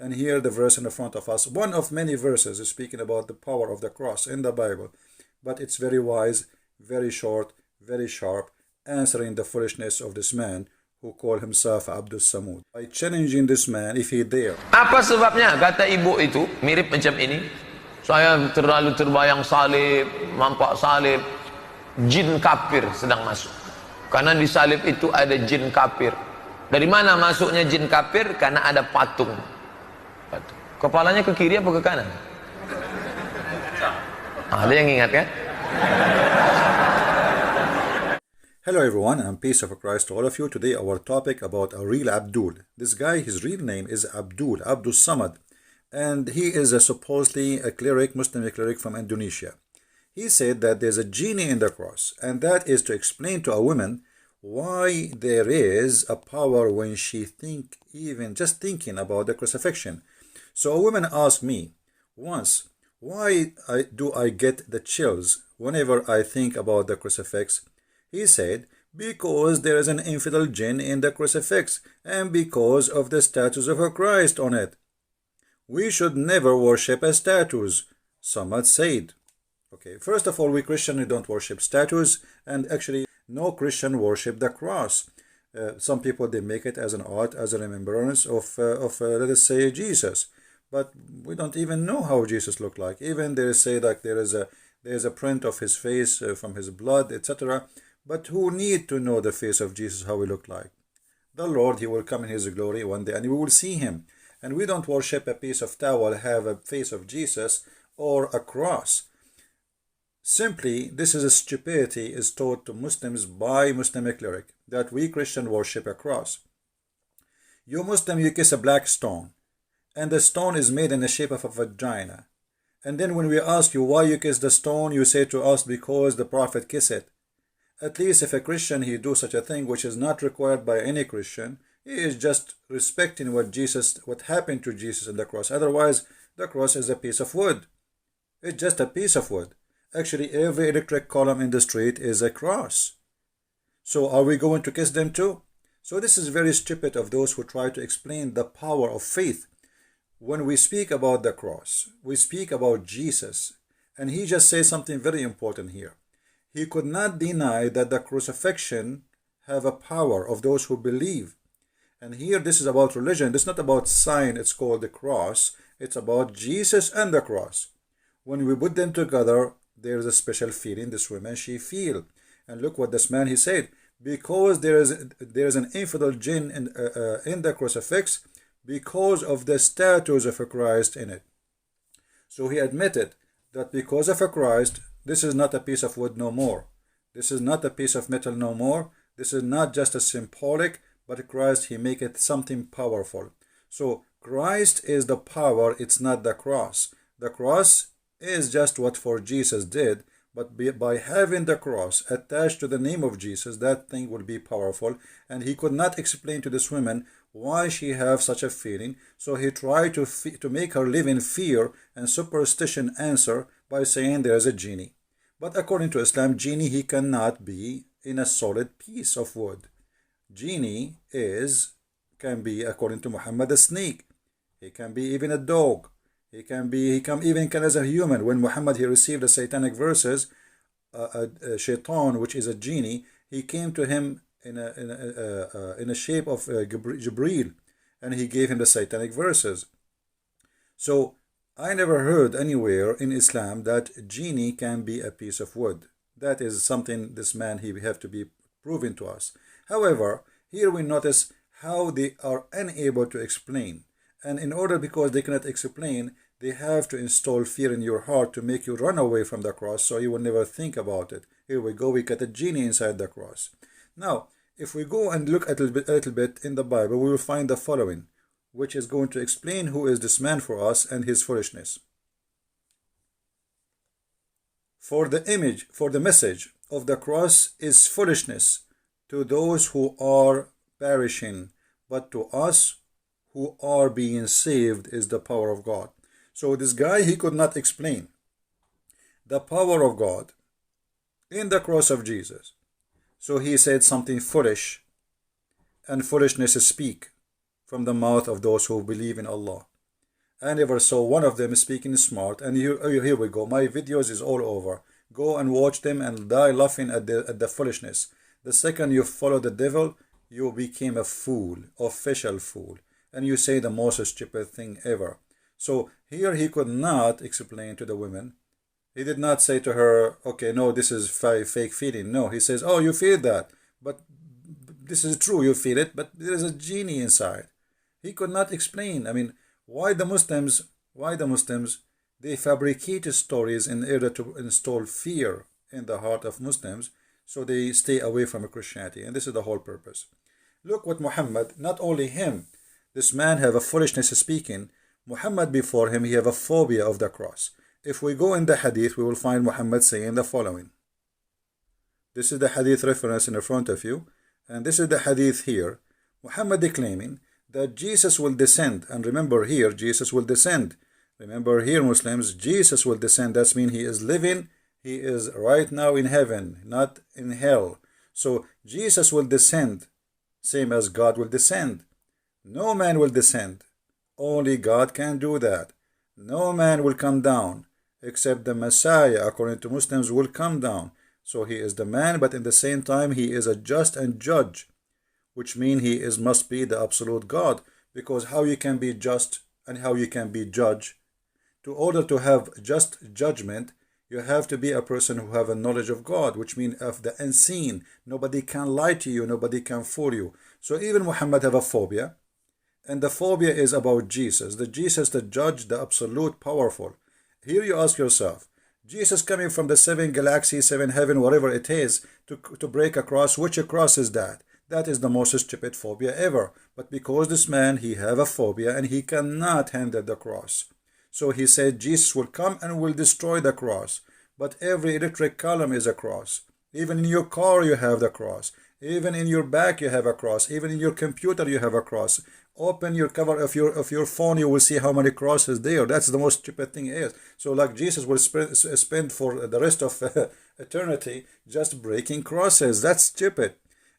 And here the verse in the front of us, one of many verses, is speaking about the power of the cross in the Bible. But it's very wise, very short, very sharp, answering the foolishness of this man who called himself Abdul Samud. By challenging this man, if he dare. Apa sebabnya? Kata ibu itu, mirip macam ini. Saya terlalu terbayang salib, nampak salib, jin kafir sedang masuk. Karena di salib itu ada jin kafir. Dari mana masuknya jin kafir? Karena ada patung. Kepalanya ke kiri apa ke kanan? Ada yang ingat kan? Hello everyone, and peace of Christ to all of you. Today our topic about a real Abdul. This guy, his real name is Abdul Somad, and he is supposedly a cleric, Muslim cleric from Indonesia. He said that there's a genie in the cross, and that is to explain to a woman why there is a power when she even just thinking about the crucifixion. So a woman asked me once, why do I get the chills whenever I think about the crucifix? He said, because there is an infidel jinn in the crucifix and because of the statues of Christ on it. We should never worship as statues, Somad said. Okay, first of all, we Christians don't worship statues, and actually no Christian worship the cross. Some people, they make it as an art, as a remembrance of let us say, Jesus. But we don't even know how Jesus looked like. Even they say that there is a print of his face from his blood, etc. But who need to know the face of Jesus, how he looked like? The Lord, he will come in his glory one day and we will see him. And we don't worship a piece of towel, have a face of Jesus or a cross. Simply, this is a stupidity is taught to Muslims by Muslim cleric, that we Christian worship a cross. You Muslim, you kiss a black stone, and the stone is made in the shape of a vagina. And then when we ask you why you kiss the stone, you say to us because the Prophet kissed it. At least if a Christian, he do such a thing which is not required by any Christian, he is just respecting what happened to Jesus on the cross. Otherwise, the cross is a piece of wood. It's just a piece of wood. Actually, every electric column in the street is a cross. So are we going to kiss them too? So this is very stupid of those who try to explain the power of faith. When we speak about the cross, we speak about Jesus. And he just says something very important here. He could not deny that the crucifixion have a power of those who believe. And here this is about religion. It's not about sign. It's called the cross. It's about Jesus and the cross. When we put them together, there's a special feeling this woman, she feel. And look what this man, he said. Because there is an infidel jinn in the crucifix because of the statues of a Christ in it. So he admitted that because of a Christ, this is not a piece of wood no more. This is not a piece of metal no more. This is not just a symbolic, but Christ, he make it something powerful. So Christ is the power, it's not the cross. The cross is just what for Jesus did, but by having the cross attached to the name of Jesus, that thing will be powerful. And he could not explain to this woman why she have such a feeling. So he tried to make her live in fear and superstition answer by saying there is a genie. But according to Islam, genie, he cannot be in a solid piece of wood. Genie can be, according to Muhammad, a snake. He can be even a dog. He can even as a human. When Muhammad, he received the satanic verses, a shaitan, which is a genie, he came to him in a shape of Jibreel, and he gave him the satanic verses. So I never heard anywhere in Islam that genie can be a piece of wood. That is something this man, he have to be proven to us. However, here we notice how they are unable to explain. And in order, because they cannot explain, they have to install fear in your heart to make you run away from the cross so you will never think about it. Here we go, we get a genie inside the cross. Now, if we go and look a little bit in the Bible, we will find the following, which is going to explain who is this man for us and his foolishness. For the message of the cross is foolishness to those who are perishing, but to us who are being saved is the power of God. So this guy, he could not explain the power of God in the cross of Jesus. So he said something foolish, and foolishness speak from the mouth of those who believe in Allah. I never saw one of them speaking smart. And here we go. My videos is all over. Go and watch them and die laughing at the foolishness. The second you follow the devil, you became a fool, official fool. And you say the most stupid thing ever. So here he could not explain to the women. He did not say to her, okay, no, this is fake feeling. No, he says, oh, you feel that. But this is true, you feel it, but there is a genie inside. He could not explain. I mean, why the Muslims, they fabricate stories in order to install fear in the heart of Muslims so they stay away from Christianity. And this is the whole purpose. Look what Muhammad, not only him, this man have a foolishness speaking. Muhammad before him, he have a phobia of the cross. If we go in the hadith, we will find Muhammad saying the following. This is the hadith reference in front of you. And this is the hadith here. Muhammad declaiming that Jesus will descend. And remember here, Jesus will descend. Remember here, Muslims, Jesus will descend. That means he is living. He is right now in heaven, not in hell. So Jesus will descend, same as God will descend. No man will descend. Only God can do that. No man will come down, except the Messiah, according to Muslims, will come down. So he is the man, but in the same time, he is a just and judge, which means he must be the absolute God. Because how you can be just and how you can be judge? To order to have just judgment, you have to be a person who have a knowledge of God, which means of the unseen. Nobody can lie to you. Nobody can fool you. So even Muhammad have a phobia. And the phobia is about Jesus. The Jesus, the judge, the absolute powerful. Here you ask yourself, Jesus coming from the 7 galaxies, 7 heaven, whatever it is, to break a cross. Which cross is that? That is the most stupid phobia ever. But because this man, he have a phobia and he cannot handle the cross. So he said Jesus will come and will destroy the cross. But every electric column is a cross. Even in your car you have the cross. Even in your back you have a cross. Even in your computer you have a cross. Open your cover of your phone, you will see how many crosses there. That's the most stupid thing is. So like Jesus will spend for the rest of eternity just breaking crosses. That's stupid.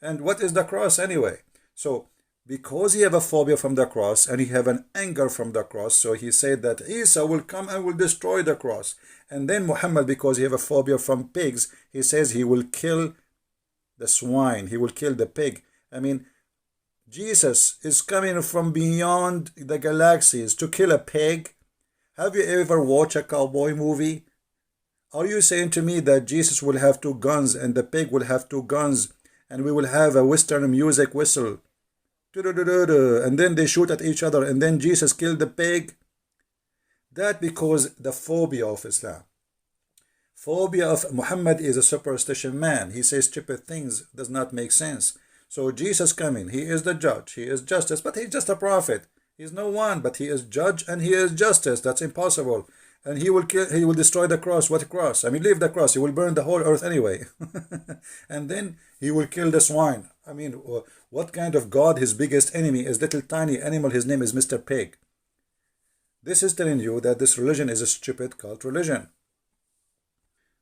And what is the cross anyway? So because he have a phobia from the cross and he have an anger from the cross, so he said that Isa will come and will destroy the cross. And then Muhammad, because he have a phobia from pigs, he says he will kill the swine, he will kill the pig. I mean, Jesus is coming from beyond the galaxies to kill a pig. Have you ever watched a cowboy movie? Are you saying to me that Jesus will have 2 guns and the pig will have 2 guns and we will have a Western music whistle? And then they shoot at each other and then Jesus killed the pig? That because the phobia of Islam. Phobia of Muhammad is a superstition man. He says stupid things, does not make sense. So Jesus coming, he is the judge, he is justice, but he's just a prophet. He's no one, but he is judge and he is justice. That's impossible. And he will kill, he will destroy the cross. What cross? I mean, leave the cross. He will burn the whole earth anyway. And then he will kill the swine. I mean, what kind of God? His biggest enemy is little tiny animal. His name is Mr. Pig. This is telling you that this religion is a stupid cult religion.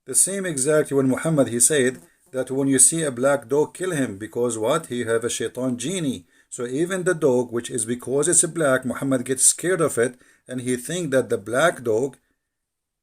The same exact when Muhammad, he said that when you see a black dog, kill him, because what? He have a shaitan genie. So even the dog, which is because it's black, Muhammad gets scared of it, and he think that the black dog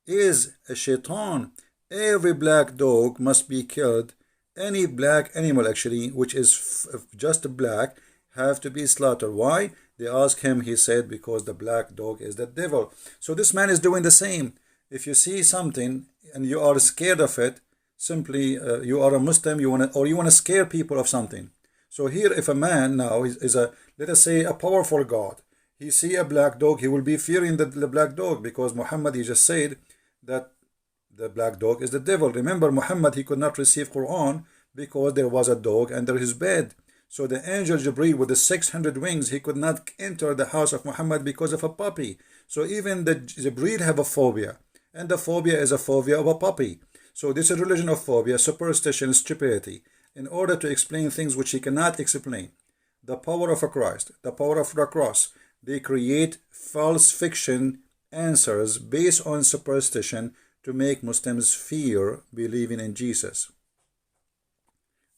is a shaitan. Every black dog must be killed. Any black animal actually, which is just black, have to be slaughtered. Why? They ask him, he said, because the black dog is the devil. So this man is doing the same. If you see something and you are scared of it, simply you are a Muslim, you want to scare people of something. So here, if a man now is a, let us say, a powerful God, he see a black dog, he will be fearing the black dog, because Muhammad, he just said that the black dog is the devil. Remember, Muhammad, he could not receive Quran because there was a dog under his bed. So the angel Jibreel with the 600 wings, he could not enter the house of Muhammad because of a puppy. So even the Jibreel have a phobia, and the phobia is a phobia of a puppy. So this is a religion of phobia, superstition, stupidity, in order to explain things which he cannot explain. The power of a Christ, the power of the cross, they create false fiction answers based on superstition to make Muslims fear believing in Jesus.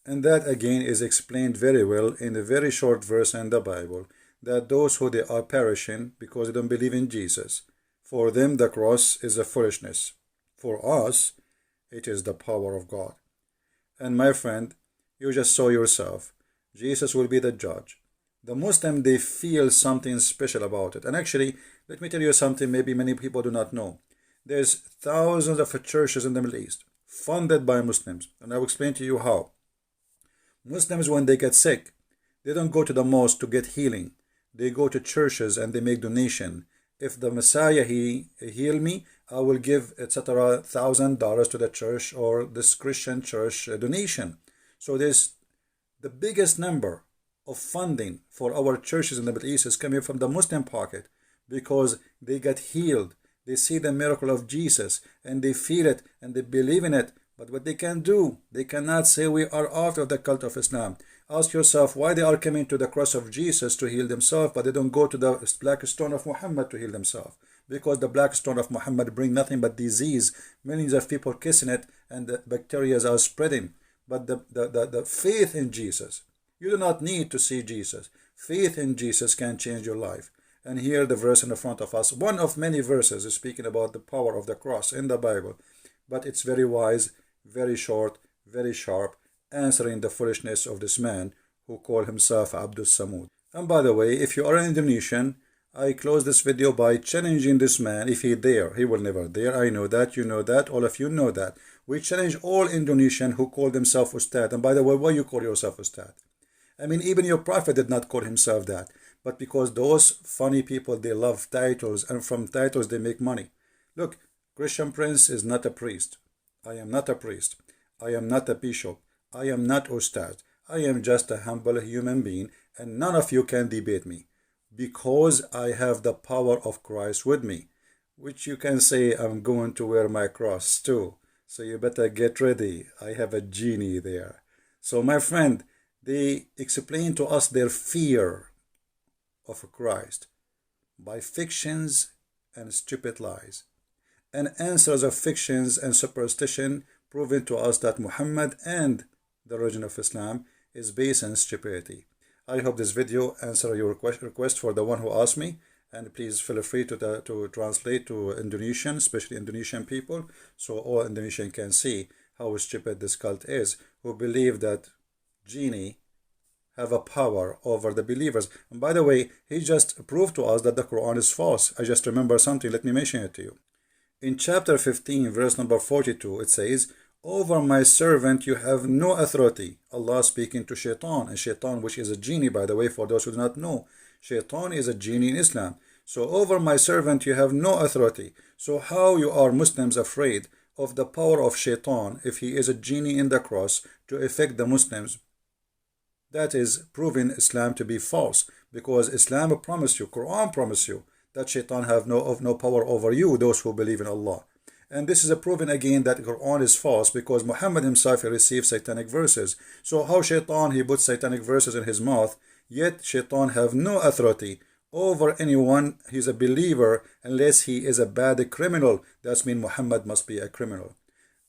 And that again is explained very well in a very short verse in the Bible. that those who they are perishing because they don't believe in Jesus, for them the cross is a foolishness. For us, it is the power of God. And my friend, you just saw yourself. Jesus will be the judge. The Muslim, they feel something special about it. And actually, let me tell you something maybe many people do not know. There's thousands of churches in the Middle East funded by Muslims. And I will explain to you how. Muslims, when they get sick, they don't go to the mosque to get healing. They go to churches and they make donation. If the Messiah, he heal me, I will give, etc., $1,000 to the church or this Christian church donation. So there's the biggest number of funding for our churches in the Middle East is coming from the Muslim pocket because they get healed. They see the miracle of Jesus and they feel it and they believe in it. But what they can do, they cannot say we are out of the cult of Islam. Ask yourself why they are coming to the cross of Jesus to heal themselves, but they don't go to the black stone of Muhammad to heal themselves. Because the black stone of Muhammad bring nothing but disease. Millions of people kissing it and the bacteria are spreading. But the faith in Jesus, you do not need to see Jesus. Faith in Jesus can change your life. And here the verse in the front of us, one of many verses is speaking about the power of the cross in the Bible. But it's very wise, very short, very sharp, answering the foolishness of this man who called himself Abdul Samud. And by the way, if you are an Indonesian, I close this video by challenging this man. If he dare, he will never dare. I know that, you know that, all of you know that. We challenge all Indonesian who call themselves Ustad. And by the way, why you call yourself Ustad? I mean, even your prophet did not call himself that. But because those funny people, they love titles, and from titles they make money. Look, Christian Prince is not a priest. I am not a priest. I am not a bishop. I am not Ustad. I am just a humble human being, and none of you can debate me. Because I have the power of Christ with me, which you can say I'm going to wear my cross too. So you better get ready. I have a genie there. So my friend, they explain to us their fear of Christ by fictions and stupid lies, and answers of fictions and superstition, proving to us that Muhammad and the religion of Islam is based on stupidity. I hope this video answered your request for the one who asked me, and please feel free to translate to Indonesian, especially Indonesian people, so all Indonesian can see how stupid this cult is, who believe that genie have a power over the believers. And by the way, he just proved to us that the Quran is false. I just remember something, let me mention it to you. In chapter 15, verse number 42, it says, over my servant you have no authority. Allah speaking to Shaitan, and Shaitan, which is a genie, by the way, for those who do not know. Shaitan is a genie in Islam. So over my servant you have no authority. So how you are Muslims afraid of the power of Shaitan if he is a genie in the cross to affect the Muslims? That is proving Islam to be false, because Islam promised you, Quran promised you, that Shaitan have no power over you, those who believe in Allah. And this is a proven again that Quran is false, because Muhammad himself received satanic verses. So how Shaitan, he puts satanic verses in his mouth, yet Shaitan have no authority over anyone. He's a believer unless he is a bad criminal. That means Muhammad must be a criminal.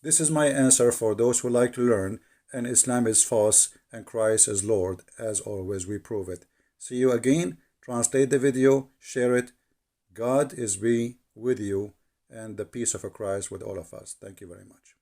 This is my answer for those who like to learn, and Islam is false and Christ is Lord. As always, we prove it. See you again. Translate the video, share it. God is be with you, and the peace of Christ with all of us. Thank you very much.